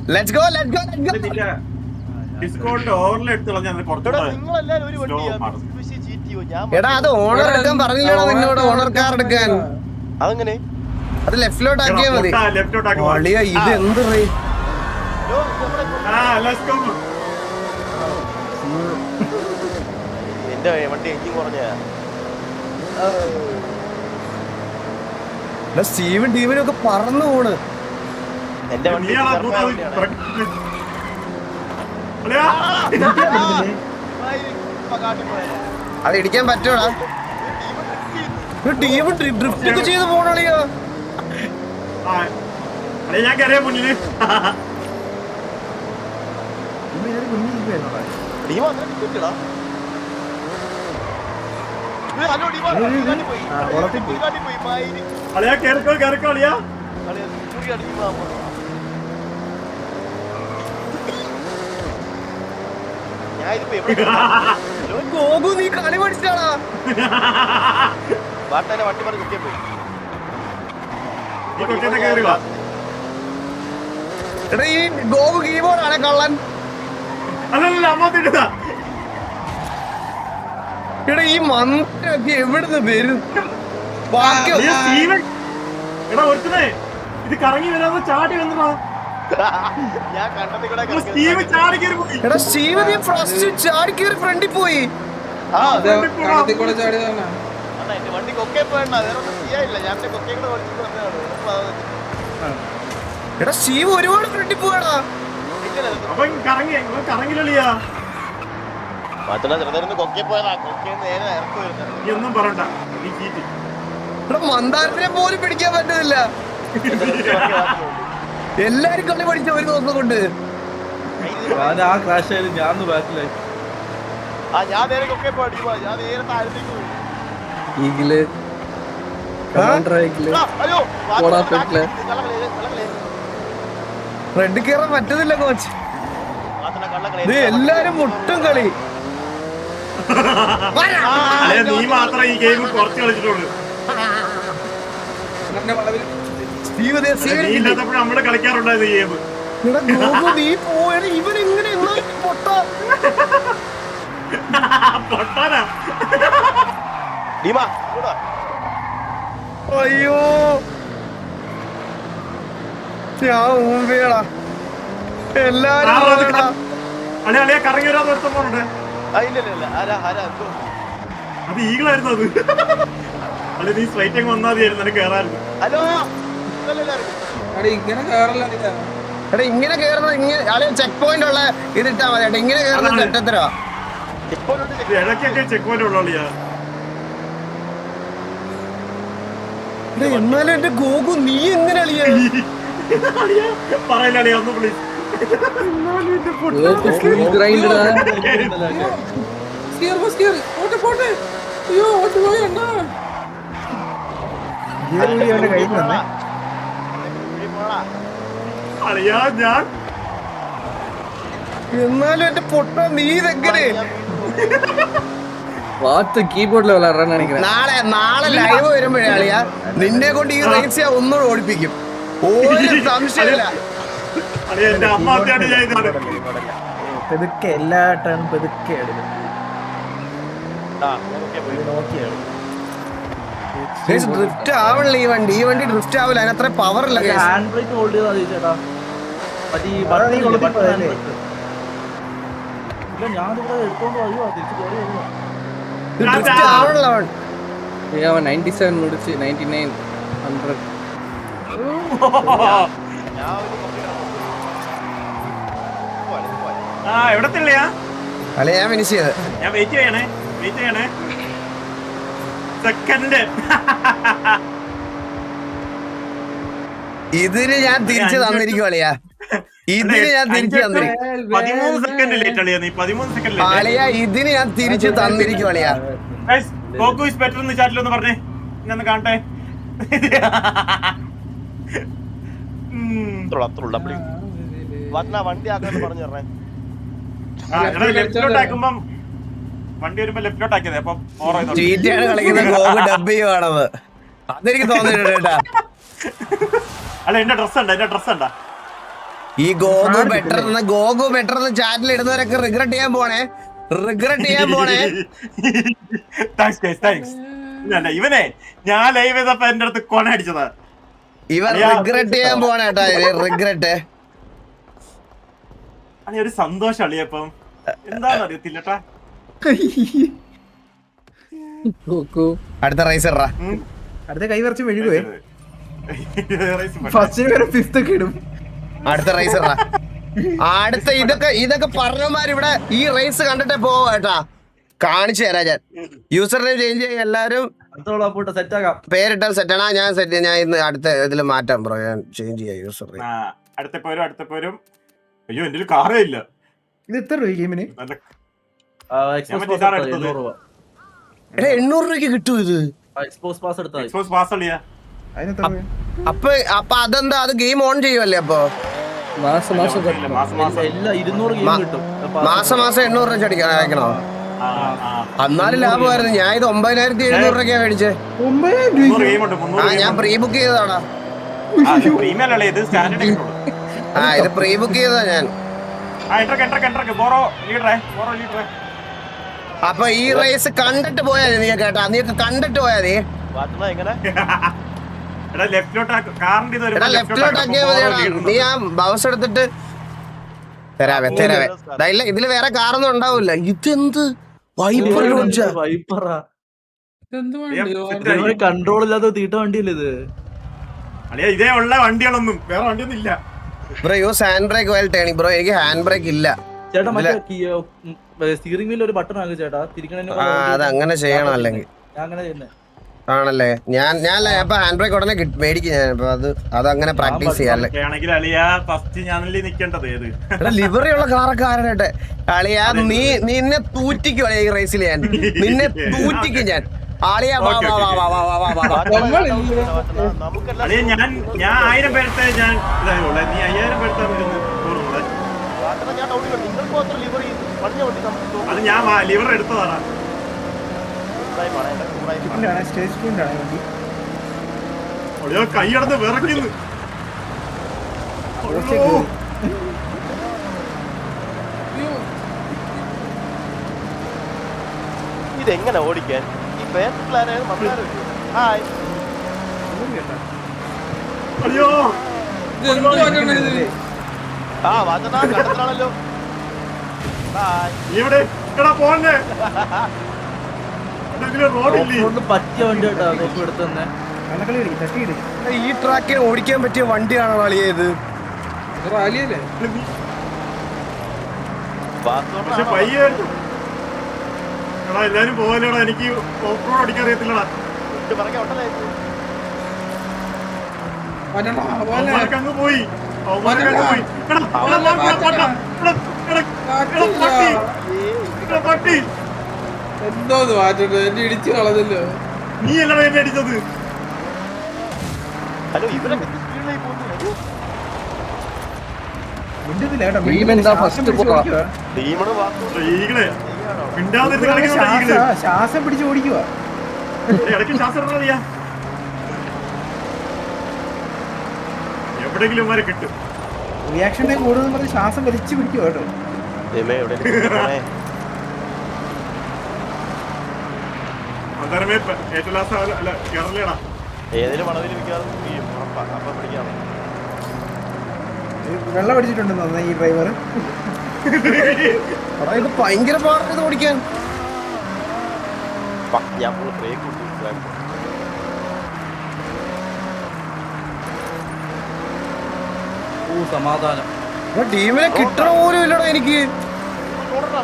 Let's go discount ഓവർല എടുത്ത് കളഞ്ഞാൽ എടാ അത് ഓണർ എടുക്കാൻ പറഞ്ഞില്ലടാ നിന്നോട് ഓണർ കാർ എടുക്കാൻ അതെങ്ങനെ അത് ലെഫ്റ്റിലോട്ട് ആക്കിയാ മതി അളിയാ ഇത് എന്ത് എന്റെ വണ്ടി എഞ്ചിൻ കുറഞ്ഞ സ്റ്റീവൻ ടീമിനും ഒക്കെ പറന്നു പോണ് എന്റെ വണ്ടി അത് ഇടിക്കാൻ പറ്റൂടാ ടീം ഡ്രിഫ്റ്റ് ഒക്കെ ചെയ്ത് പോണളിയോ ഞാൻ കയറിയ മുന്നില് അളിയാ കേറിക്കോ അളിയാ നീ കളി പഠിച്ചാടാ വട്ടി പറഞ്ഞ് കുത്തിയെ പോയി എടാ ഈ ഗോപു കീബോർഡ് ആണ് കള്ളൻ അല്ലല്ല അമ്മ എടാ ഈ മന്ത്രൊക്കെ എവിടുന്ന് വരും ബാക്കി എടാ ഒരുത്തനെ ഇത് കറങ്ങി വരാതെ ചാടി വന്നടാ ഞാൻ കണ്ടത് കൂടെ എടാ സ്റ്റീവ് നീ ഫസ്റ്റ് ചാടി കയറി ഫ്രണ്ടിൽ പോയി എന്റെ വണ്ടി കൊക്കെ പോയണ്ട വേറെ ഒന്നും ചെയ്യാനില്ല ഞാൻ എന്റെ കൊക്കെ കൂടെ ഓടിച്ചിട്ട് വന്നതാണ് എടാ സ്റ്റീവ് ഒരുപാട് ഫ്രണ്ടിൽ പോയടാ കറങ്ങിലിയാ കൊക്കെ പോയതാ കൊക്കെ നേരെ ഇറക്കി വരുന്നത് ഒന്നും പറയണ്ട എടാ മന്ദാരത്തിനെ പോലും പിടിക്കാൻ പറ്റുന്നില്ല എല്ലാരും കളി പഠിച്ച ഒരു ദിവസം കൊണ്ട് ഞാൻ നേരെ കൊക്കെ പോയി ഞാൻ നേരെ താഴത്തേക്ക് പോയി റെഡ് കയറാൻ പറ്റുന്നില്ല കോച്ച് എല്ലാരും മുട്ടും കളി നീ മാത്രം ഈ ഗെയിം കുറച്ച് കളിച്ചിട്ടുള്ളൂ നമ്മള് കളിക്കാറുണ്ടായത് ഈ ഗെയിം നീ പോയ ഇവൻ എങ്ങനെ പൊട്ടാനാ അയ്യോ ഞാൻ ഊമ്പിയടാ എല്ലാരും അളിയ കറങ്ങി വരാതെ ഒരുത്തം പോണുണ്ട് അത് ഈഗിളായിരുന്നു അത് അല്ലെ നീ സ്ട്രൈറ്റ് അങ്ങ് വന്നാൽ മതിയായിരുന്നു നിനക്ക് കയറായിരുന്നു എടാ ഇങ്ങനെ കേറുന്നത് ഇങ്ങനെ ചെക്ക് പോയിന്റ് ഉള്ള ഇതിട്ടാ മതി ഏട്ടാ ഇങ്ങനെ കേറുന്ന ചട്ടത്തരവാ ഇടയ്ക്കൊക്കെ ചെക്ക് പോയിന്റ് ഉള്ള അളിയാ എന്നാലും എന്റെ ഗോകു നീ എങ്ങനെ അളിയാ പറയില്ല അളിയാ ഒന്ന് പ്ലീസ് അളിയാ ഞാൻ എന്നാലും എന്റെ പൊട്ട നീ ഇതെങ്ങനെ കീബോർഡിൽ നാളെ ലൈവ് വരുമ്പോഴേ അളിയാ നിന്നെ കൊണ്ട് ഈ റേസ് ഞാൻ ഒന്നുകൂടെ ഓടിപ്പിക്കും ഒരു സംശയമില്ല എന്റെ അമ്മ പെതുക്കെ എല്ലാ ടേണും പെതുക്കെ എടുക്കും ഡ്രിഫ്റ്റ് ആവണില്ല ഈ വണ്ടി ഡ്രിഫ്റ്റ് ആവില്ല അതിനത്ര പവർ ഇല്ല ഹാൻഡ് ബ്രേക്ക് ഹോൾഡ് ചെയ്താൽ ചേട്ടാ ഞാനിവിടെ എടുത്തോണ്ട് പോയോ തിരിച്ചു കയറി വരുമോ ഡ്രിഫ്റ്റ് ആവണില്ല അവൻ 97 முடிச்சு 99 100 എവിടത്തില്ലയാ അല്ലെ ഞാൻ ഫിനിഷ് ചെയ്ത് ഞാൻ വെയിറ്റ് ചെയ്യണേ സെക്കൻഡ് ഇതിന് ഞാൻ തിരിച്ചു തന്നിരിക്കും അളിയാ ഇതിന് ഞാൻ തിരിച്ചു തന്നിരിക്കും 13 സെക്കൻഡ് ലേറ്റ് അളിയാ നീ 13 സെക്കൻഡ് അളിയാ ഇതിന് ഞാൻ തിരിച്ചു തന്നിരിക്കും അളിയാ ഗോകു ഇസ് ബെറ്റർ എന്ന് ചാറ്റിലൊന്ന് പറഞ്ഞേ ഞാൻ കാണട്ടെ വണ്ടി ആക്കാന്ന് പറഞ്ഞു പറഞ്ഞേ ലെഫ്റ്റിലോട്ടാക്കുമ്പം വണ്ടി വരുമ്പോ ലെഫ്റ്റിലോട്ടാക്കിയതേ അപ്പൊ ചീറ്റയാണ് കളിക്കുന്ന ഗോകു ഡബ് ചെയ്യുവാണത് അതെനിക്ക് തോന്നിട്ടുണ്ട് കേട്ടാ അല്ല എന്റെ ഡ്രസ് ഉണ്ടാ ഈ ഗോഗു ബെറ്റർ എന്ന് ചാറ്റിൽ ഇടുന്നവരൊക്കെ റിഗ്രറ്റ് ചെയ്യാൻ പോണേ. താങ്ക്സ്. ഇവനെ ഞാൻ ലൈവ് ചെയ്തപ്പോ എന്റെ അടുത്ത് കൊണ അടിച്ചതാ. ഇവർ റിഗ്രറ്റ് ചെയ്യാൻ പോണേട്ടാ. റിഗ്രറ്റ് ഒരു സന്തോഷം അളിയപ്പം എന്താന്ന് അറിയത്തില്ലട്ടാ. അടുത്ത റൈസ് ഇടാ. അടുത്ത കൈ വരച്ച് മെഴുകുവേ. ഫസ്റ്റ് വരെ ഫിഫ്ത്ത് ഒക്കെ ഇടും. അടുത്ത റൈസ് ഇടാ. അടുത്ത ഇതൊക്കെ പറഞ്ഞമാരിവിടെ ഈ റേസ് കണ്ടിട്ടേ പോവാ. കാണിച്ചു തരാം ഞാൻ. യൂസർ നെയിം ചേഞ്ച് ചെയ്യാൻ എല്ലാരും സെറ്റ് ആക്കാം. പേരിട്ടാൽ സെറ്റാണ്. ഞാൻ ഇന്ന് അടുത്ത ഇതിൽ മാറ്റാം ബ്രോ. ഞാൻ ചേഞ്ച് ചെയ്യാം യൂസർ നെയിം. അടുത്തപ്പോരും. അയ്യോ എന്റെ കാറേ ഇല്ല. ഇത് എത്ര രൂപ ഗെയിമിന്? 800 രൂപയ്ക്ക് കിട്ടും ഇത്. അപ്പൊ അതെന്താ, അത് ഗെയിം ഓൺ ചെയ്യുമല്ലേ? അപ്പൊ മാസം 200 ഗെയിം കിട്ടും. മാസം 800 രൂപ അയക്കണോ? എന്നാലും ലാഭമായിരുന്നു. ഞാൻ ഇത് 9700 രൂപയ്ക്കാ മേടിച്ചേ. ഞാൻ പ്രീ ബുക്ക് ചെയ്തതാടാ. ഇത് പ്രീ ബുക്ക് ചെയ്തതാ ഞാൻ. അപ്പൊ ഈ റേസ് കണ്ടിട്ട് പോയാ നീ കേട്ടാ. നീയൊക്കെ കണ്ടിട്ട് പോയാ നീ ലെഫ്റ്റിലോട്ടാക്കിയാ മതി. നീ ആ ബൗസ് എടുത്തിട്ട് തരാവേ. ഇതില് വേറെ കാറൊന്നും ഉണ്ടാവില്ല. ഇതെന്ത് കൺട്രോൾ ഇല്ലാത്ത തീട്ട വണ്ടിയല്ലേ ഇത്? ഇതേ ഉള്ള വണ്ടികളൊന്നും വേറെ വണ്ടിയൊന്നും ഇല്ല. Bro use hand brake while turning. Bro എനിക്ക് ഹാൻഡ് ബ്രേക്ക് ഇല്ല. ചേട്ടാ സ്റ്റിയറിംഗ് വീലിൽ ഒരു ബട്ടൺ ആക്കി ചേട്ടാ. അത് അങ്ങനെ ചെയ്യണം. അല്ലെങ്കിൽ ആണല്ലേ? ഞാൻ അപ്പൊ ഹാൻഡ് ബ്രേക്ക് ഉടനെ മേടിക്കും ഞാൻ. അപ്പൊ അത് അങ്ങനെ പ്രാക്ടീസ് ചെയ്യാല്ലേ. ലിവറി ഉള്ള കാറൊക്കെ ആരാട്ടെ അളിയാ. നിന്നെ തൂറ്റിക്കും ഈ റേസിൽ. നിന്നെ തൂറ്റിക്കും ഞാൻ. ആളിയാ ഞാൻ 1000 പേരത്തെ ഞാൻ നീ 5000 പേരത്തെ അത് ഞാൻ ലിവർ എടുത്തതാണ്. കൈയടന്ന് വിറയ്ക്കുന്നു. ഇതെങ്ങനെ ഓടിക്കാൻ? ഈ അയ്യോ കണ്ടത്താണല്ലോ. ഇവിടെ പോണ്ടേ പറ്റിയ വണ്ടി കേട്ടോ. എടുത്തന്നെ ഈ ട്രാക്കിൽ ഓടിക്കാൻ പറ്റിയ വണ്ടിയാണോ അളിയ ഇത്? പക്ഷെ പയ്യെ എല്ലാരും പോവാലോടാ. എനിക്ക് ഓഫ് റോഡ് ഓടിക്കാൻ അറിയത്തില്ലടാ. അങ്ങ് പോയി. എന്തോ മാറ്റണ്ടോ? എന്നെ ഇടിച്ചു കളഞ്ഞല്ലോ. നീ അല്ലടാ എന്നെ അടിച്ചത്. ഹലോ ഇവരൊക്കെ സ്പീഡിലായി പോകുന്നു. ശ്വാസം പിടിച്ച് ഓടിക്കുക. എവിടെങ്കിലും വരെ കിട്ടും. റിയാക്ഷൻ ടൈം കൂടുതൽ പറഞ്ഞ് ശ്വാസം വലിച്ചു പിടിക്കുക കേട്ടോ. വെള്ളം അടിച്ചിട്ടുണ്ടെന്ന് ഈ ഡ്രൈവർ. ഇത് ഭയങ്കര പാടാണ് ഓടിക്കാൻ. സമാധാനം. ടീമിനെ കിട്ടണ പോലും ഇല്ലടാ എനിക്ക്.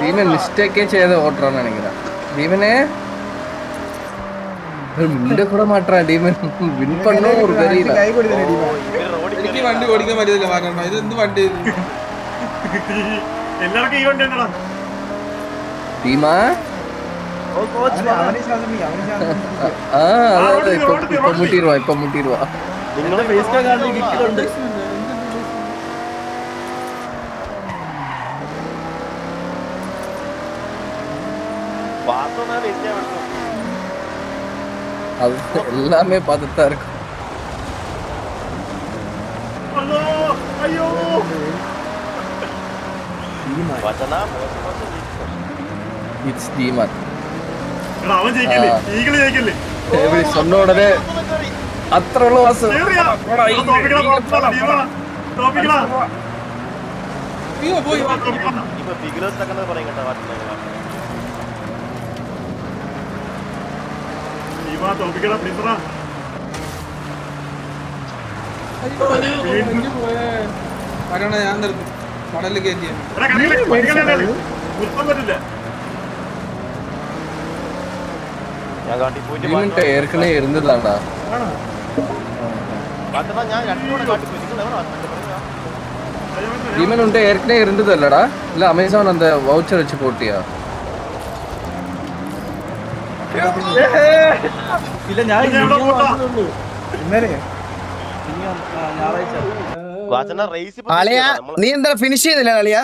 ടീമിനെ മിസ്റ്റേക്ക് ചെയ്ത ഓട്ടറാണ് എനിക്ക്. ടീമിനെ മുന്നേ കൂടെ മാറ്റാ. ടീമിന് വിൻ പണ്ണോ ഒരു കാര്യമില്ല. എനിക്ക് വണ്ടി ഓടിക്കാൻ പറ്റില്ല. മാറ്റണം. ഇത് എന്ത് വണ്ടി? എല്ലാവർക്കും ഈ വണ്ടി ഉണ്ടടാ. ടീമാ ഇപ്പൊ മുട്ടിരുവാ. നിങ്ങളുടെ ഫേസ് കാർഡിൽ കിറ്റുണ്ട്. அது எல்லாமே பார்த்துட்டு தான் இருக்கும். ஐயோ വചന മോശം മോശം ഇറ്റ്സ് ഡീമൺ. എടാ, അവൻ ജയിക്കില്ലേ? ഈഗിള് ജയിക്കില്ലേ? சொன்ன ഉടനെ അത്ര ഉള്ള വാസം. കേറിയാ? തോപ്പിക്കടാ, തോപ്പിക്കടാ, തോപ്പിക്കടാ. അയ്യോ പോയി തോപ്പിക്കടാ. ഇപ്പൊ ഫിഗേഴ്സ് ഒക്കെ പറയും കേട്ടോ വചന ഇവാ, തോപ്പിക്കടാ, പ്ലീസറാ. വരണ ഞാൻ നിർത്തും കടലിൽ കയറ്റിയ എടാ, കടലില് പട്ടികളെ നിർത്താൻ പറ്റില്ല. ഞാൻ കാട്ടി പോയിട്ട് ഡീമൺட்ட ஏற்கனவே இருந்ததாடா. വചന ഞാൻ രണ്ടുകൂടെ കാട്ടി പോയി നിങ്ങൾ എവിടെ டீமன் உன்ட்ட ஏற்கனவே இருந்ததல்லடா, இல்ல அமேசான் அந்த வவுச்சர் வச்சு போட்டியா? ഇല്ല ഞാൻ ഇത് എവിടെ പോട്ടാ? വചന റേസ് അളിയ നീ എന്താ ഫിനിഷ് ചെയ്തില്ല അളിയ?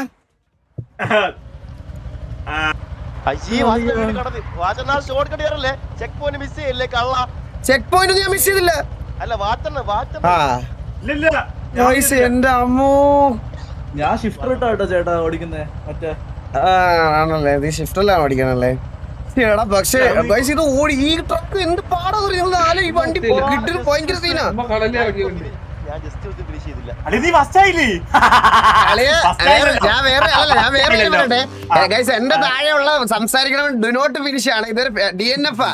അയ്യേ വാചന ഷോർട്ട് കട്ട് ചെയ്യാറല്ലേ ചെക്ക് പോയിന്റ് മിസ് ചെയ്യല്ലേ കള്ള ചെക്ക് പോയിന്റ് ഞാൻ മിസ് ചെയ്തില്ല. അല്ല വാചന ആ ഇല്ലില്ല. ഗൈസ്, എന്റെ അമ്മോ. ഞാൻ ഷിഫ്റ്റർ ഇട്ടാ കേട്ടോ ചേട്ടാ ഓടിക്കുന്നേ മറ്റേ ആണല്ലേ, നീ ഷിഫ്റ്റിലാണ് ഓടിക്കണല്ലേ? എടാ പക്ഷേ ഗൈസ് ഇത് ഓടി ഈ ട്രക്ക് എന്ത് പാടാ ഈ വണ്ടി കിട്ടിന് ഭയങ്കര സീനാ. കടലിൽ ഇറക്കി വണ്ടി. ഞാൻ ജസ്റ്റ് ഒരു ഫിനിഷ് ചെയ്തില്ല. അളി, നീ ഫസ്റ്റ് ആയില്ലേ? ഞാൻ വേറെ പറയട്ടെ ഗൈസ്, എന്റെ താഴെയുള്ള സംസാരിക്കണം ഡു നോട്ട് ഫിനിഷ് ആണ്. ഇതൊരു DNF ആ.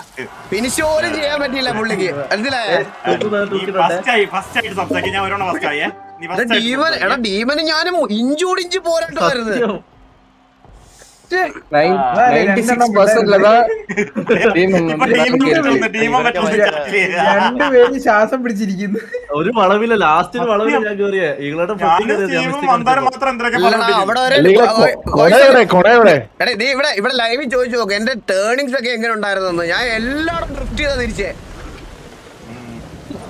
ഫിനിഷ് പോലും ചെയ്യാൻ പറ്റിയില്ല പുള്ളിക്ക്, മനസ്സിലായേ? ഫസ്റ്റ് ആയിട്ട് സംസാരിക്കാൻ ഞാൻ ഒരെണ്ണം ഫസ്റ്റ് ആയേ. നീ first ആയിട്ട് എടാ ഡീമന് ഞാനും ഇഞ്ചോടിഞ്ച് പോരാട്ടമായിരുന്നു. 96%ல தான் டீமன் ഇപ്പൊ ടീമും രണ്ടുപേരും ശ്വാസം പിടിച്ചിരിക്കുന്നു. ഒരു വളവില്ല, ലാസ്റ്റ് വളവില്ല ഞാൻ കേറിയേ ഈകളുടെ മന്ദാരം മാത്രം എന്തൊക്കെ ഇല്ലടാ, പറഞ്ഞിട്ടില്ല. അവിടെ ഒരു എടാ നീ ഇവിടെ ലൈവിൽ ചോദിച്ചു നോക്ക് എന്റെ ടേണിങ്സ് ഒക്കെ എങ്ങനെ ഉണ്ടായിരുന്നു. ഞാൻ എല്ലായിടും ഡ്രിഫ്റ്റ് ചെയ്താ തിരിച്ചേ.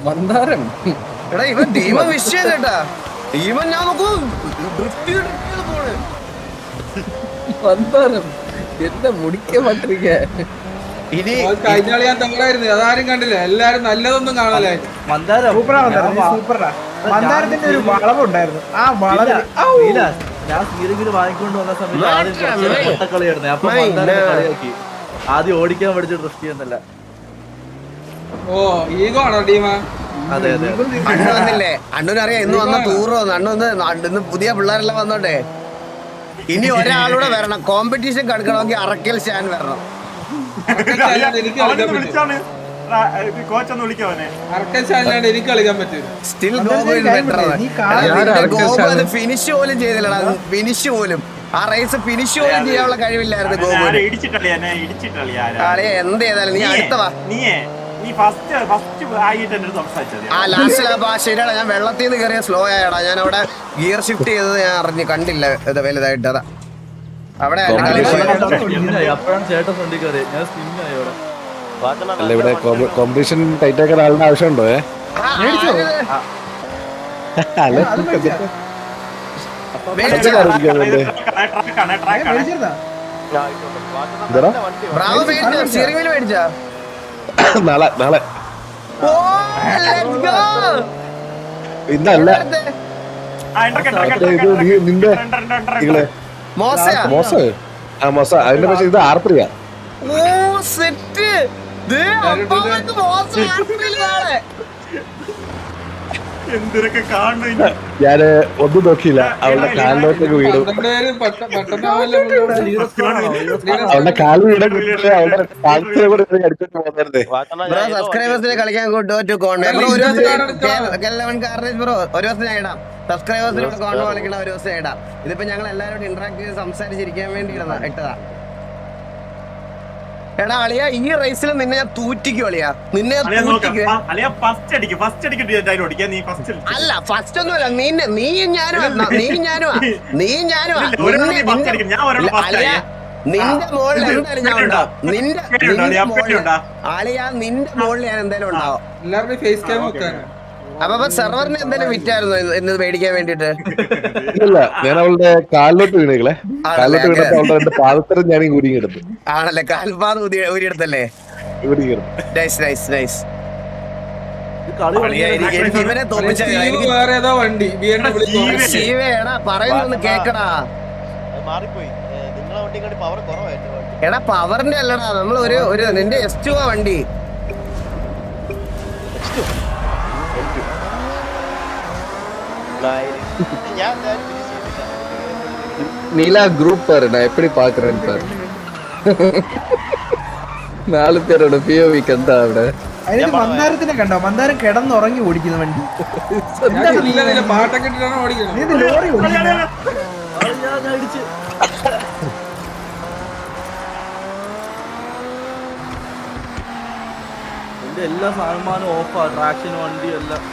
മന്ദാരം. എടാ ഇവൻ ടീമ വിഷയം കേട്ടാ. ടീമൻ ഞാൻ നോക്കൂ ഡ്രിഫ്റ്റ് ചെയ്ത് പോണ്. മന്ദാരം എന്താ മുടിക്ക മാറ്റിരിക്ക. ഇനി കഴിഞ്ഞ കളി ഞാൻ തങ്ങളായിരുന്നു, അതാരും കണ്ടില്ല. എല്ലാരും നല്ലതൊന്നും കാണല്ലേ. മന്ദാരം സൂപ്പറാ സൂപ്പറാ. മന്ദാരത്തിന്റെ ഒരു വളവുണ്ടായിരുന്നു. ആ വളവിൽ ഞാൻ സീരിയൽ വാങ്ങിക്കൊണ്ട് വന്ന സമയത്ത് കളിയായിരുന്നു. അപ്പൊ മന്ദാരം കളിയാക്കി ആദ്യം ഓടിക്കാൻ പഠിച്ച ഡ്രിഫ്റ്റ് ചെയ്യുന്നല്ല. ഓ ഈഗോ ആണോ ടീമ? അതെ അതെ അണ്ണു വന്നില്ലേ? അണ്ണുനറിയാം ഇന്ന് വന്ന ടൂർ വന്നു. ഇന്ന് പുതിയ പിള്ളേരെല്ലാം വന്നോട്ടെ. ഇനി ഒരാളൂടെ വരണം. കോമ്പറ്റീഷൻ കടക്കണമെങ്കിൽ അറക്കൽ സ്റ്റാൻ വരണം. എനിക്ക് അവനെ കളിക്കാൻ പറ്റും. വിളിച്ചാണ് കോച്ചൊന്ന് വിളിക്കാവനെ. അർക്കശാലിനാണ്ട് എനിക്ക് കളിക്കാൻ പറ്റും. സ്റ്റിൽ ഗോകുൽ ഫിനിഷ് പോലും ചെയ്തില്ലടാ. ഫിനിഷ് പോലും ആ റേസ് ഫിനിഷ് പോലും ചെയ്യാനുള്ള കഴിവില്ലായിരുന്നു ഗോകുൽ. എന്ത് ചെയ്താലും നീ അടുത്തവാ. നീ ഫസ്റ്റ് ആയിട്ട് എന്റെ സംസാരിച്ചത് ആ ലാസ്റ്റ് ശരിയാടാ, ഞാൻ വെള്ളത്തിൽ നിന്ന് കയറിയ സ്ലോ ആയടാ. ഞാൻ അവിടെ ഗിയർ ഷിഫ്റ്റ് ചെയ്തത് ഞാൻ അറിഞ്ഞു കണ്ടില്ല ഇത് വലുതായിട്ട്. അതാ അവിടെ അപ്പോഴാണ് ചേട്ടൻ ഫ്രണ്ടിൽ കയറി. ഞാൻ സ്പിന്നായി അവിടെ. അല്ല ഇവിടെ കോമ്പറ്റീഷൻ ടൈറ്റ് ആക്കാൻ ആളുടെ ആവശ്യമുണ്ടോ? സ്റ്റിയറിംഗ് വീല് മേടിച്ചാ? നാളെ നാളെ ഓ ലെറ്റ്സ് ഗോ. ഇന്നല്ല നിന്റെ നിങ്ങളെ മോശയാ മോശ മോശ അതിന്റെ പക്ഷെ ഇത് R3 ഓ സെറ്റ്. എന്തൊക്കെ കാണുന്നു. ഞാന് ഒന്നും നോക്കിയില്ല. അവളുടെ കാലിലോട്ടൊക്കെ വീടും. അവളുടെ കാല് വീടെ കുറിച്ച് അവളുടെ കാലത്തിനെ കൂടെ അടിച്ചിട്ട് പോകുന്നേ. സബ്സ്ക്രൈബേഴ്സിനെ കളിക്കാൻ ബ്രോ ഒരു ദിവസം ഞാൻ ഇടാം. സബ്സ്ക്രൈബേഴ്സിനോട് കോൺവോ കളിക്കണ ഒരു ദിവസം ഇടാം. ഇതിപ്പോ ഞങ്ങൾ എല്ലാവരോടും ഇന്ററാക്ട് ചെയ്ത് സംസാരിച്ചിരിക്കാൻ വേണ്ടി ഇട്ടതാ. എടാ അളിയ ഈ റേസിൽ നിന്നെ ഞാൻ തൂറ്റിക്കും അളിയ. നിന്നെ അല്ല ഫസ്റ്റ് ഒന്നുമല്ല. നീയും ഞാനും അളിയ. നിന്റെ മോളിൽ എന്തായാലും ഞാൻ ഉണ്ടാവും. അളിയ നിന്റെ മോളിൽ ഞാൻ എന്തായാലും ഉണ്ടാവും. എല്ലാവരുടെയും ഫേസ് ക്യാം വെക്കാനാ. അപ്പൊ സെർവറിന് എന്തായാലും വിറ്റായിരുന്നു ഇന്ന് മേടിക്കാൻ വേണ്ടിട്ട്. ഇല്ല ഞാൻ അവളുടെ കാലിലോട്ട് വീണേക്കളെ. കാലിലോട്ട് വീണപ്പോ അവളുടെ രണ്ട് പാദത്തരം ഞാൻ ഊരിയെടുത്തു. ആണല്ലേ? കാൽപാദം ഊരിയെടുത്തല്ലേ? Nice nice nice. ഇവനെ തോപ്പിച്ച വേറെ ഏതോ വണ്ടി BMW. ശിവേടാ പറയുന്നൊന്ന് കേക്കടാ. മാറിപ്പോയി നിങ്ങളെ വണ്ടി കണ്ടി പവർ കുറവായിട്ട് വണ്ടി എടാ പവറിന്റെ അല്ലടാ നമ്മൾ ഒരു നിന്റെ S2 വണ്ടി ഞാൻ എന്തായാലും ഫിനിഷ് ചെയ്തില്ല நீலா குரூப் பாரு நான் எப்படி பாக்குறேன்னு பாரு 4 பேரோட POV கண்டா അവിടെ അതിന് മന്ദാരത്തിനെ കണ്ടോ? മന്ദാരം കിടന്നുറങ്ങി ഓടിക്കുന്ന വണ്ടി. ഇല്ല പാട്ടൊക്കെ ഇട്ടിട്ടാണ് ഓടിക്കുന്നത്. നീ ഇത് ലോറി ഓടിക്കുന്ന ഞാൻ ഇടിച്ച് എന്റെ എല്ലാ സാധനമാനും ഓഫാ, ട്രാക്ഷൻ വണ്ടി എല്ലാം.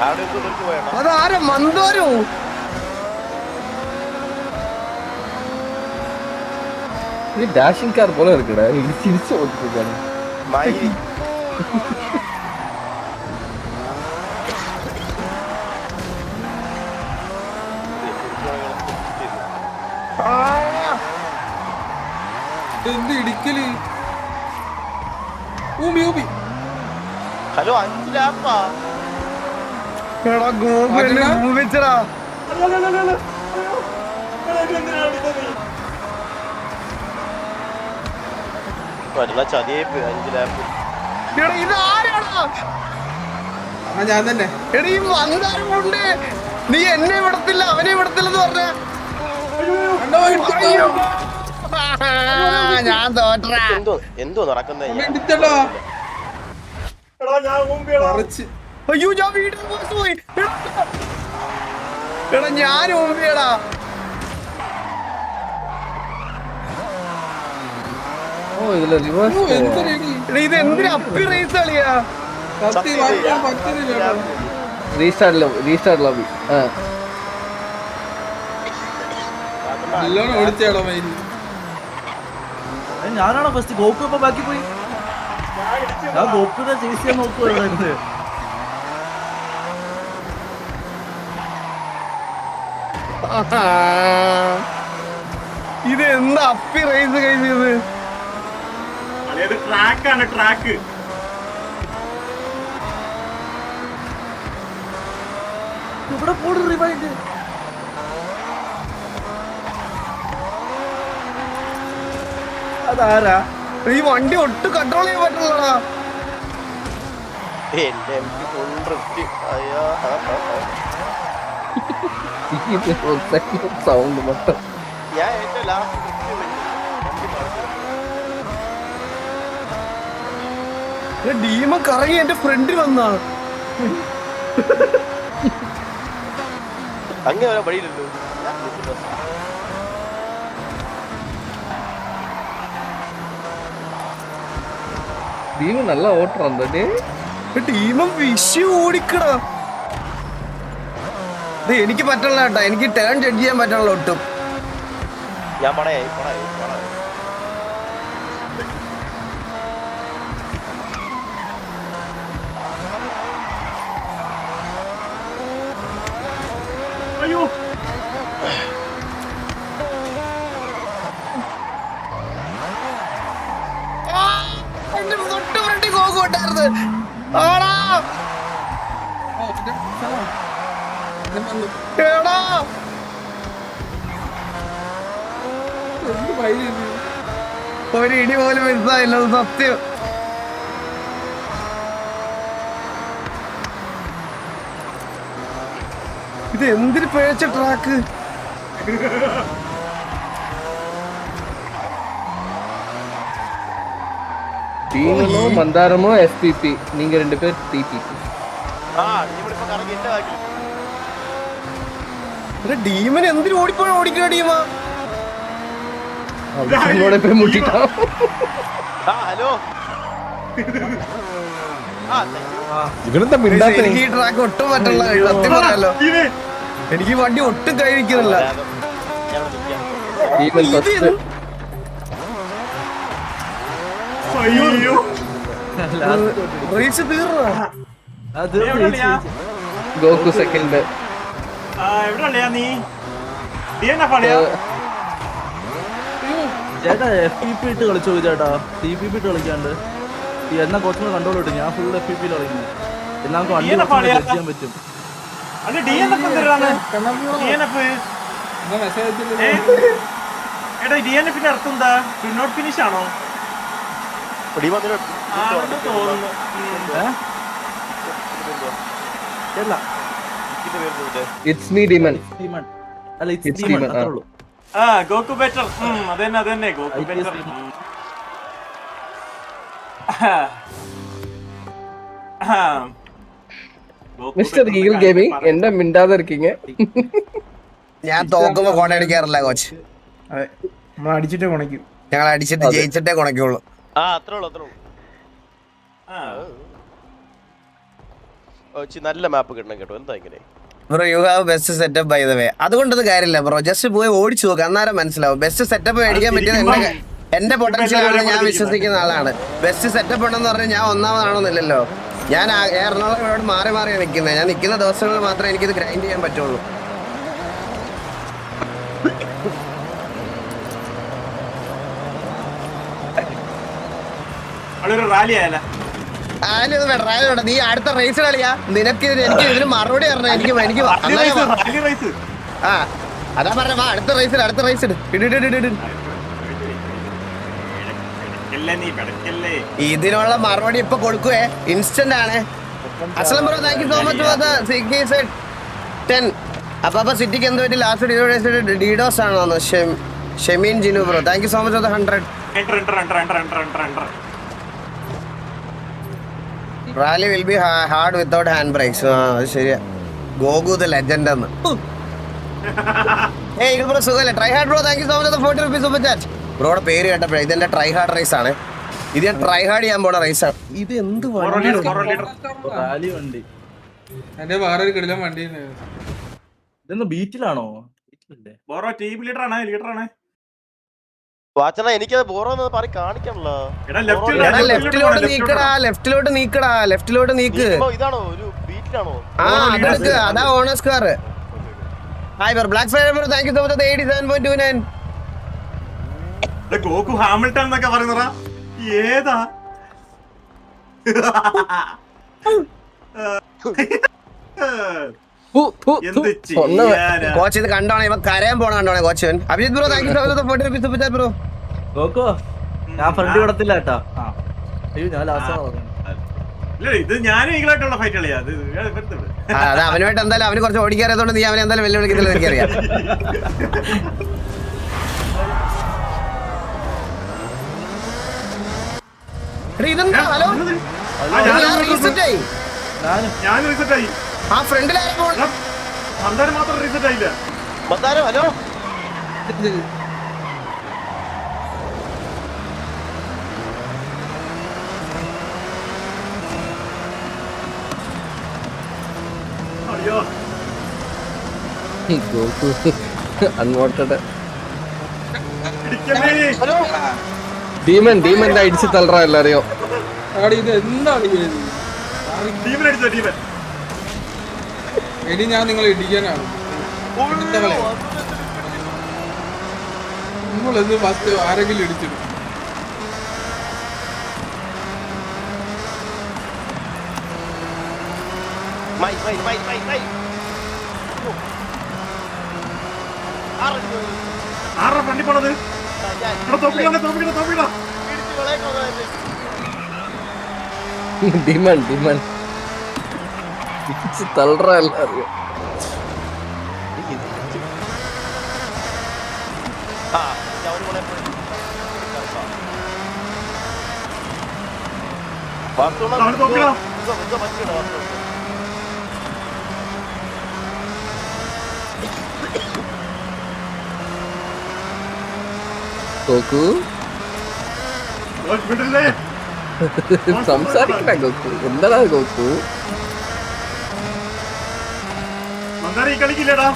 അവിടെ പോയാ അതാരാ മന്ദോരു? இது டாஷிங் கார் போல இருக்குடா. இது சிரிச்சு ஓட்டிருக்கானே. മൈ എന്ത് ഇടിക്കല്? ഊമി ഊമി. ഹലോ 5 ലാപ്പാ. എടാ ഗോപി മൂവിച്ചടാ. വല്ല ചതിയെ 5 ലാപ്പ്. എടാ ഇത് ആരാടാ? ആ ഞാൻ തന്നെ. എടാ ഈ മന്ദാരം കൊണ്ട് നീ എന്നെ വിടത്തില്ല അവനെ വിടത്തില്ലെന്ന് പറഞ്ഞ കണ്ടോ, ഇടിച്ചോ? ഞാൻ തോറ്ററാ. എന്തോ നടക്കുന്നേ ഇടിച്ചല്ലോ. മറിച്ച്. അയ്യോ ഞാൻ വീട്ടിൽ പോയി. എടാ ഞാൻ മുമ്പിയടാ. ഓ ഇതില് റിവേഴ്സ്. ഓ, എന്തൊരടി. എടാ ഇത് എന്തിനാ അപ്പി റേസ് കളിയാ? കത്തി വാങ്ങാൻ പറ്റുന്നില്ല. Restart lobby. നല്ലോണം ഓടിച്ചാടോ മൈനി. ഞാനാണോ ഫസ്റ്റ്? ഗോപു ഇപ്പൊ ബാക്കി പോയി. ഞാൻ ഗോപുനെ ചേസ് ചെയ്യാൻ നോക്കുവായിരുന്നു. ഇത് എന്താ അപ്പി റേസ് കഴിഞ്ഞത്? ട്രാക്കാണ് ട്രാക്ക്. ഇവിടെ പോണു റിവൈൻഡ്. അതാരാ? ഈ വണ്ടി ഒട്ടും കൺട്രോൾ ചെയ്യാൻ പറ്റില്ലടാ. എന്റെ എനിക്ക് ഫുൾ ഡ്രിഫ്റ്റ്. അയ്യോ സൗണ്ട് മൊത്തം. ഞാൻ ഏറ്റവും ലാസ്റ്റ് ഡീമ കറങ്ങി എന്റെ ഫ്രണ്ടിൽ വന്നാ. അങ്ങനെ വരാൻ വഴിയില്ലല്ലോ. ഭീമ നല്ല ഓട്ടറുണ്ട്. ടീമും വിഷു ഓടിക്കടാ. എനിക്ക് പറ്റണല്ലോ കേട്ടോ, എനിക്ക് ടേൺ ജഡ്ജ് ചെയ്യാൻ പറ്റണല്ലോ ഒട്ടും. ഞാൻ പടയായി പടയായി പടയായി. അയ്യോ എന്റെ തൊട്ട് ഫ്രണ്ടിൽ കോക്കുണ്ടായിരുന്നു. ആടാ ഓ, പിന്നെ സ്ഥലം. ഞാൻ വന്നു. എടാ എന്ത് വഴി ഇത്? ഒരു ഇടി പോലും മിസ്സായില്ല, അത് സത്യം. ഇത് എന്തിന് പിഴച്ച ട്രാക്ക്? ഭീമനോ മന്ദാരമോ SPP, நீங்க 2 பேர் TPP. ആ ഇവിടെ കറങ്ങി എന്റെ ബാക്കി. ഡീമൻ എന്തിനു ഓടിക്കണ ഡീമ? அவங்களோட போய் முட்டிட்டான். ആ ഹലോ. ആ ഇവനെന്താ മിണ്ടാത്ത? എനിക്ക് ഈ ട്രാക്ക് ഒട്ടും പറ്റില്ല, സത്യം പറയാലോ. എനിക്ക് ഈ വണ്ടി ഒട്ടും കഴിക്കുന്നില്ല. ഭീമൻ ഫസ്റ്റ്. അയ്യോ റേസ് തീർന്നോ? Goku second. എവിടെ ഉള്ളയാ നീ? DNF ആളിയാ? ചേട്ടാ FPP ഇട്ട് കളിച്ചു ചേട്ടാ. TPP ഇട്ട് കളിക്കാണ്ട് എന്നാ കുറച്ചുകൂടെ കൺട്രോൾ കിട്ടും. ഞാൻ ഫുൾ FPP കളിക്കുന്നു. എന്നാ നമുക്ക് വണ്ടി ചെയ്യാൻ പറ്റും. അത് DNF എന്തിനാണ്? DNF മെസ്സേജ് എടാ DNFന്റെ അർത്ഥം എന്താ? ഡു നോട്ട് ഫിനിഷ് ആണോ? ആണെന്ന് തോന്നുന്നു. അല്ല ഇറ്റ്സ് മീ ഡീമൻ. അല്ല ഇറ്റ്സ് ഡീമൺ അത്രേ ഉള്ളൂ. Goku better. അതന്നെ Goku better. Mister eagle gaming എന്നെ മിണ്ടാതെ ഇരിക്കീங்க. ഞാൻ തോക്കുമ്പോ കൊണ്ടടിക്കാറില്ല കോച്ച്. അതെ, നമ്മൾ അടിച്ചിട്ടേ കുണയ്ക്കും. ഞങ്ങൾ അടിച്ചിട്ട് ജയിച്ചിട്ടേ കുണയ്ക്കുള്ളൂ. അത്രേ ഉള്ളൂ. നല്ല മാപ്പ് കിട്ടണം കേട്ടോ. എന്താ ഇങ്ങനെ bro you have best setup by the way. അതുകൊണ്ടത് കാര്യമില്ല ബ്രോ, ജസ്റ്റ് പോയി ഓടിച്ചു നോക്കുക, അന്നേരം മനസ്സിലാവും. ബെസ്റ്റ് സെറ്റപ്പ് മേടിക്കാൻ പറ്റിയത് എന്റെ പൊട്ടൻഷ്യലാണ്, ഞാൻ വിശ്വസിക്കുന്ന ആളാണ്. ബെസ്റ്റ് സെറ്റപ്പ് ഉണ്ടെന്ന് പറഞ്ഞാൽ ഞാൻ ഒന്നാമതാണോന്നില്ലല്ലോ. ഞാൻ എറണാകുളം ഇവിടെ മാറി മാറിയാണ് നിൽക്കുന്നത്. ഞാൻ നിൽക്കുന്ന ദിവസങ്ങളിൽ മാത്രമേ എനിക്കിത് ഗ്രൈൻഡ് ചെയ്യാൻ പറ്റുള്ളൂ. റാലി ആയാലോ? വേണ്ട, നീ അടുത്ത റേസ് കളിയാ. നിനക്ക് എനിക്ക് ഇതിന് മറുപടി പറഞ്ഞ എനിക്ക് ആ അതാ പറഞ്ഞ അടുത്ത റേസ് ഇതിനുള്ള മറുപടി ഇപ്പൊ കൊടുക്കുവേ, ഇൻസ്റ്റന്റ് ആണ്. Aslam bro thank you so much 10. അപ്പൊ സിറ്റിക്ക് എന്ത് പറ്റി ലാസ്റ്റ് ഡീഡോസ് ആണോ? Shemeen Jinu bro thank you so much 100. Rally will be hard without hand brakes. അത് ശരിയാ. ഗോകു ദ ലെജൻഡ് എന്ന്. ഏയ് ബ്രോ സുഖല്ലേ? Try hard bro thank you so much 40 rupees super chat. ബ്രോയുടെ പേര് കേട്ടപ്പോഴേ ഇതെന്റെ ട്രൈ ഹാർഡ് റേസ് ആണ്. ഇത് ഞാൻ ട്രൈ ഹാർഡ് ചെയ്യാൻ പോണ റേസാണ്. ഇത് എന്ത് റാലി വണ്ടി എന്റെ വേറെ ഒരു കിടിലൻ വണ്ടി. ഇതൊന്ന് ബീറ്റിലാണോ? ടീം ലീഡറാണ്. വാച്ചന എനിക്കത് ബോറോന്ന് പറ കാണിക്കണല്ലോ. ലെഫ്റ്റിലോട്ട് നീക്ക്. ഇതാണോ ഒരു ബീറ്റിലാണോ? ആ അതെടുക്ക്, അതാ owners car. Hi bro black Friday bro thank you so much 87.29. Goku Hamilton എന്നൊക്കെ പറയുന്നതാ ഏതാ? കോച്ച് ഇത് കണ്ടോണേ, ഇവ കരയാൻ പോണ കണ്ടോണേ coach. Abhijith bro thank you so much 40 rupees super chat bro. നോക്കോ ഞാൻ ഫ്രണ്ട് വിടത്തില്ല കേട്ടാ. ഞാൻ ലാസ്റ്റ് ഇത് ഞാനും ഈകളായിട്ടുള്ള ഫൈറ്റ് കളിയാ. അത് അവനുമായിട്ട് എന്തായാലും അവന് കുറച്ച് ഓടിക്കാറിയതുകൊണ്ട് നീ അവനെ എന്തായാലും വെല്ലുവിളിക്കുന്നില്ല എനിക്കറിയാം. ഇതെന്താ? ഹലോ ഞാൻ റീസെറ്റ് ആയി. ആ ഫ്രണ്ടിലായിരുന്നു മാത്രം റീസെറ്റ് ആയില്ല. ഹലോ ഗോകു അൺവാണ്ടഡ് ഡീമൻ അടിച്ച് തളറാ എല്ലാരെയോ. ഇത് എന്താണ് ഇനി ഞാൻ നിങ്ങളെ ഇടിക്കാനാണ്. നിങ്ങളെന്ന് ഫസ്റ്റ് ആരെങ്കിലും ഇടിച്ചിടും. ആരുടെ ഫ്രണ്ടിൽ പോണത്? ഡീമൻ തളറാ എല്ലാരെയോ. ഗോകു സംസാരിക്കണ്ട ഗോകു. എന്താ ഗോകു കളിക്കില്ലടാ.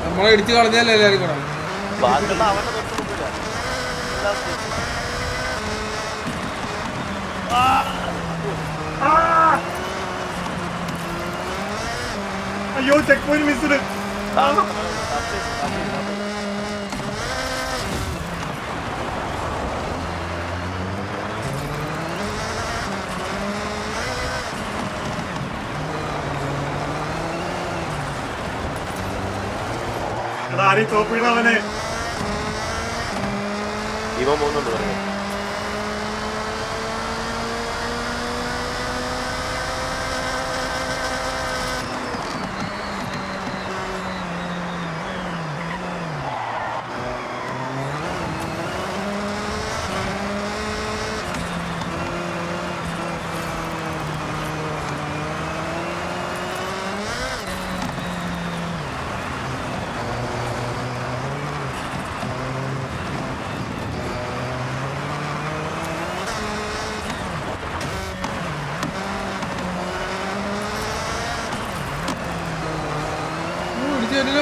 നമ്മളെ ഇടിച്ചു കളഞ്ഞാലേ എല്ലാരും കൂടെ. അയ്യോ ചെക്ക് പോയിന്റ് മിസ്ഡ്. ആരെയും തോപ്പിടവനെ. ഇവ പോകുന്നുണ്ട് പറഞ്ഞു.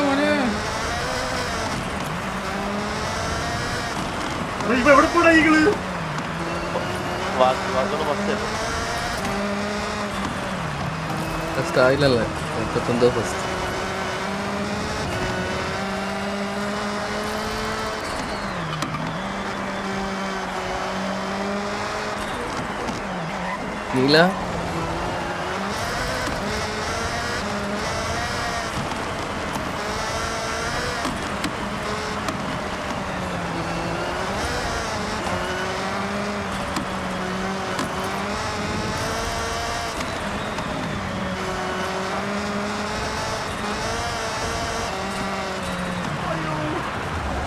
മോനെ ഇവ എവിടെ പോടാ ഈകള്? വാസോട് ഫസ്റ്റ് സ്റ്റൈലല്ലേ 39 ഫസ്റ്റ്. നീല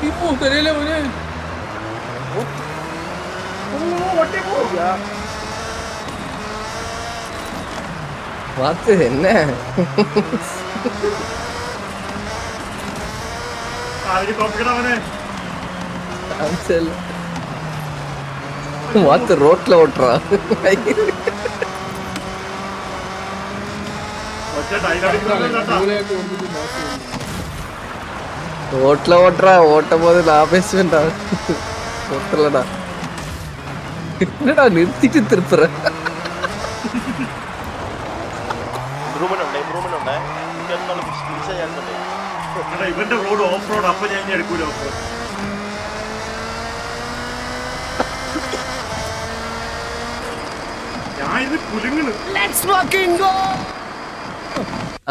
ഇപ്പൊ തരല്ലേ മോനെ. വാത്ത് എന്നെ ആരെയും തോപ്പിക്കണവനെ. വാത്ത് റോട്ടിൽ ഓട്ടറാ. ഒറ്റ ഡയലോഗ് മൂലയൊക്കെ ഓടിച്ചിട്ട് മോശം. റോട്ടിൽ ഓട്ടറാ. ഓട്ടം പോയത് ആവേശണ്ടാ. ഓട്ടലടാ എന്നടാ നിർത്തിട്ട് திருப்புற. ഇമ്പ്രൂവ്മെന്റ് ഉണ്ട്. ഇവന്റെ റോഡ് ഓഫ് റോഡ്. അപ്പൊ ഞാൻ ഇനി എടുക്കൂല ഓഫ് റോഡ്. ഞാൻ ഇത് കുലുങ്ങണ്.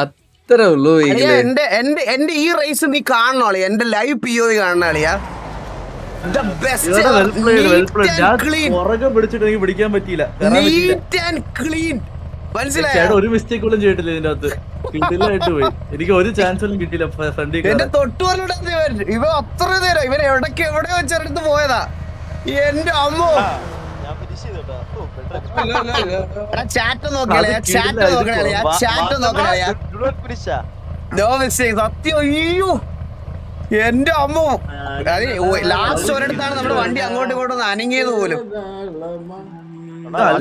അത്ര ഉള്ളൂ. അളിയാ, എന്റെ ഈ റേസ് നീ കാണണോ അളിയാ? എന്റെ ലൈവ് POV കാണണ അളിയാ. The best, well played well neat played. and ഞാൻ clean. പുറകെ പിടിച്ചിട്ട് എനിക്ക് പിടിക്കാൻ പറ്റിയില്ല. കയറാൻ പറ്റിയില്ല. Neat and clean. മനസ്സിലായോ? ചേട്ടാ ഒരു മിസ്റ്റേക്ക് പോലും ചെയ്തിട്ടില്ല ഇതിന്റെ അകത്ത്. കിട്ടില്ലായിട്ട് പോയി. എനിക്ക് ഒരു ചാൻസ് പോലും കിട്ടിയില്ല ഫ്രണ്ടിൽ എന്റെ കയറാൻ. തൊട്ടുപോലുള്ള ഇവ അത്ര നേരം ഇവൻ എവിടേക്ക് എവിടെ വെച്ചെടുത്ത് പോയതാ. എന്റെ അമ്മോ. ഞാൻ ഫിനിഷ് ചെയ്തോട്ടാ. അല്ല അല്ല അല്ല ചാറ്റ് നോക്കണേ, ചാറ്റ് നോക്കണേ, ചാറ്റ് നോക്കണേ. No mistake. സത്യം. അയ്യോ എന്റെ അമ്മോ. ലാസ്റ്റ് ഒരിടത്താണ് നമ്മുടെ വണ്ടി അങ്ങോട്ടും ഇങ്ങോട്ടും ഒന്ന് അനങ്ങിയത് പോലും.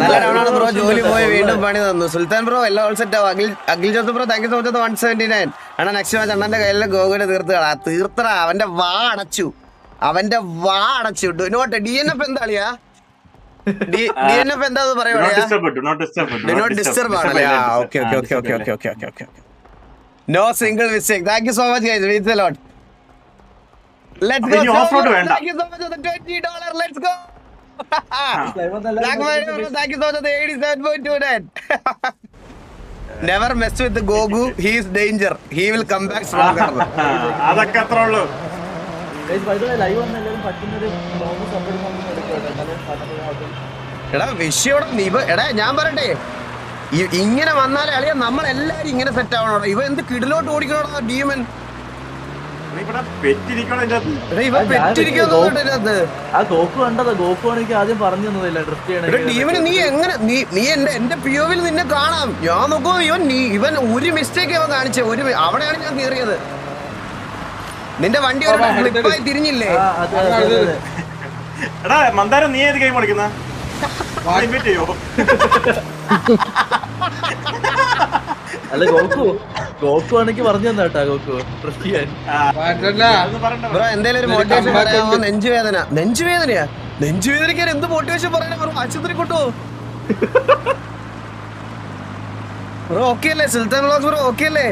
നല്ല റൗണ്ടാണ് ബ്രോ. ജോലി പോയി വീണ്ടും പണി തന്നു. സുൽത്താൻ ബ്രോ എല്ലാം ഓൾ സെറ്റ് ആവും. Akhil Jose bro thank you so much 179. Anna next match അണ്ണന്റെ കയ്യിലെ ഗോകുലെ തീർത്തടാ. അവന്റെ വാ അടച്ചു. നോട്ട് DNF എന്താ കളിയാ? DNF എന്താ പറയാ? ഡിസ്റ്റർബ് ആണല്ലേ? Okay. No single mistake. Thank you so much guys. Means a lot. Let's go. Thank you so much for the $20. Let's go. Black Friday, bro. Thank you so much for the 87.29. Never mess with the Gogu. He is danger. He will come back stronger. അതൊക്കെ അത്ര ഉള്ളു. Live വന്ന എല്ലാവരും പറ്റുന്നൊരു support. എടാ വിഷയോടെ എടാ ഞാൻ പറയട്ടെ, ഇങ്ങനെ വന്നാലേ അളിയാ നമ്മളെല്ലാരും ഇങ്ങനെ സെറ്റ് ആവണോടാ. ഇവ എന്ത് കിടിലോട്ട് ഓടിക്കണോടാ ഡീമൻ. ഇവ പെറ്റിരിക്കുന്നത്. ആ ഗോക്കു കണ്ടതാ. ഗോക്കു ആണെങ്കിൽ ആദ്യം പറഞ്ഞു തന്നതില്ല ഡ്രിഫ്റ്റ് ചെയ്യണേ. ടീമിന് നീ എങ്ങനെ നീ എന്റെ POV നിന്നെ കാണാം. ഞാൻ നോക്കൂ ഇവൻ ഒരു മിസ്റ്റേക്ക് അവൻ കാണിച്ചേ. അവിടെയാണ് ഞാൻ കേറിയത്. നിന്റെ വണ്ടി ഒരു ക്ലിപ്പായി തിരിഞ്ഞില്ലേ? എടാ മന്ദാരം, നീ ഏത് ഗെയിം കളിക്കുന്ന? ഇൻവൈറ്റ് ചെയ്യോ? അല്ല ഗോക്കു ആണെങ്കിൽ പറഞ്ഞു തന്നാ കേട്ടാ. ഗോക്കു ഡ്രിഫ്റ്റ് ചെയ്യാൻ. ബ്രോ എന്തേലും ഒരു മോട്ടിവേഷൻ പറയാമോ? നെഞ്ചുവേദനയാ? നെഞ്ചുവേദനയ്ക്ക് എന്ത് മോട്ടിവേഷൻ പറയാനാ ബ്രോ? ആശുപത്രി കൊണ്ടോ? ബ്രോ ഓക്കെ അല്ലേ സുൽത്താൻ ബ്ലോഗ്സ് ബ്രോ ഓക്കെ അല്ലേ